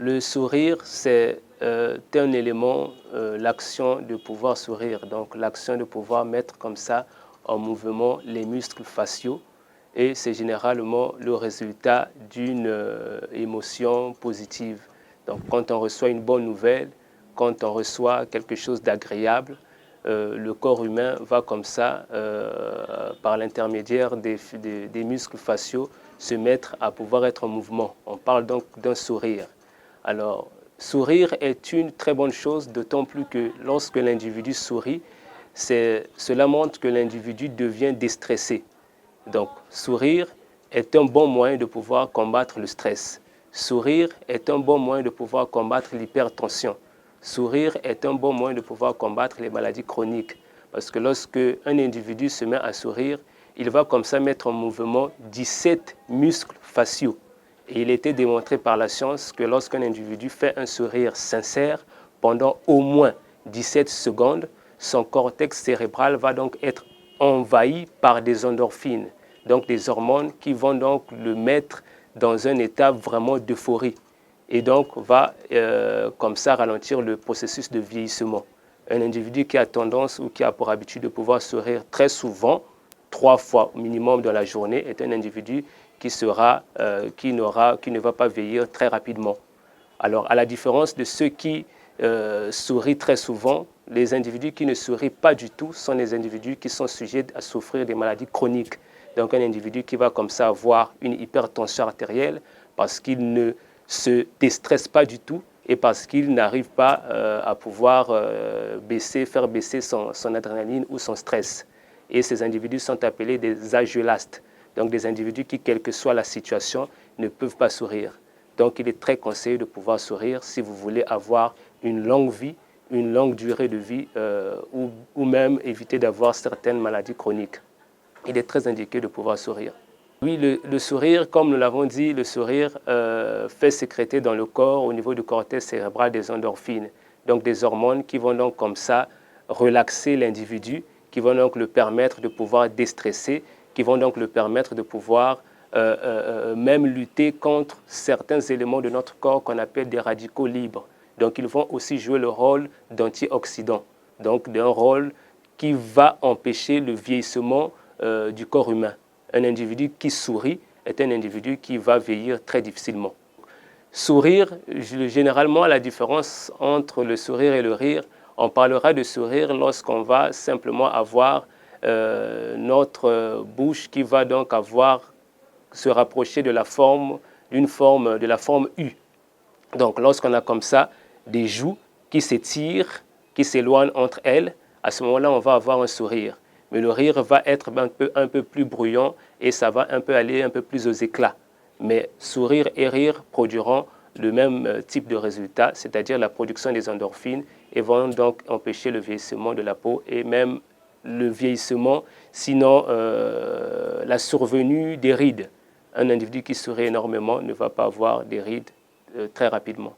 Le sourire, c'est un élément, l'action de pouvoir sourire, donc l'action de pouvoir mettre comme ça en mouvement les muscles faciaux, et c'est généralement le résultat d'une émotion positive. Donc quand on reçoit une bonne nouvelle, quand on reçoit quelque chose d'agréable, le corps humain va comme ça, par l'intermédiaire des muscles faciaux, se mettre à pouvoir être en mouvement. On parle donc d'un sourire. Alors, sourire est une très bonne chose, d'autant plus que lorsque l'individu sourit, cela montre que l'individu devient déstressé. Donc, sourire est un bon moyen de pouvoir combattre le stress. Sourire est un bon moyen de pouvoir combattre l'hypertension. Sourire est un bon moyen de pouvoir combattre les maladies chroniques. Parce que lorsque un individu se met à sourire, il va comme ça mettre en mouvement 17 muscles faciaux. Et il a été démontré par la science que lorsqu'un individu fait un sourire sincère, pendant au moins 17 secondes, son cortex cérébral va donc être envahi par des endorphines, donc des hormones qui vont donc le mettre dans un état vraiment d'euphorie et donc va comme ça ralentir le processus de vieillissement. Un individu qui a tendance ou qui a pour habitude de pouvoir sourire très souvent, 3 fois au minimum dans la journée, est un individu qui ne va pas vieillir très rapidement. Alors, à la différence de ceux qui sourient très souvent, les individus qui ne sourient pas du tout sont les individus qui sont sujets à souffrir des maladies chroniques. Donc, un individu qui va comme ça avoir une hypertension artérielle parce qu'il ne se déstresse pas du tout et parce qu'il n'arrive pas à pouvoir faire baisser son adrénaline ou son stress. Et ces individus sont appelés des agélastes. Donc des individus qui, quelle que soit la situation, ne peuvent pas sourire. Donc il est très conseillé de pouvoir sourire si vous voulez avoir une longue vie, une longue durée de vie ou même éviter d'avoir certaines maladies chroniques. Il est très indiqué de pouvoir sourire. Oui, le sourire, comme nous l'avons dit, le sourire fait sécréter dans le corps, au niveau du cortex cérébral, des endorphines, donc des hormones qui vont donc comme ça relaxer l'individu, qui vont donc le permettre de pouvoir déstresser, qui vont donc le permettre de pouvoir même lutter contre certains éléments de notre corps qu'on appelle des radicaux libres. Donc ils vont aussi jouer le rôle d'antioxydants, donc d'un rôle qui va empêcher le vieillissement du corps humain. Un individu qui sourit est un individu qui va vieillir très difficilement. Sourire, généralement, la différence entre le sourire et le rire, on parlera de sourire lorsqu'on va simplement avoir notre bouche qui va donc se rapprocher de la forme U. Donc lorsqu'on a comme ça des joues qui s'étirent, qui s'éloignent entre elles, à ce moment-là, on va avoir un sourire. Mais le rire va être un peu plus bruyant et ça va aller un peu plus aux éclats. Mais sourire et rire produiront le même type de résultat, c'est-à-dire la production des endorphines, et vont donc empêcher le vieillissement de la peau et même le vieillissement, sinon la survenue des rides. Un individu qui sourit énormément ne va pas avoir des rides très rapidement.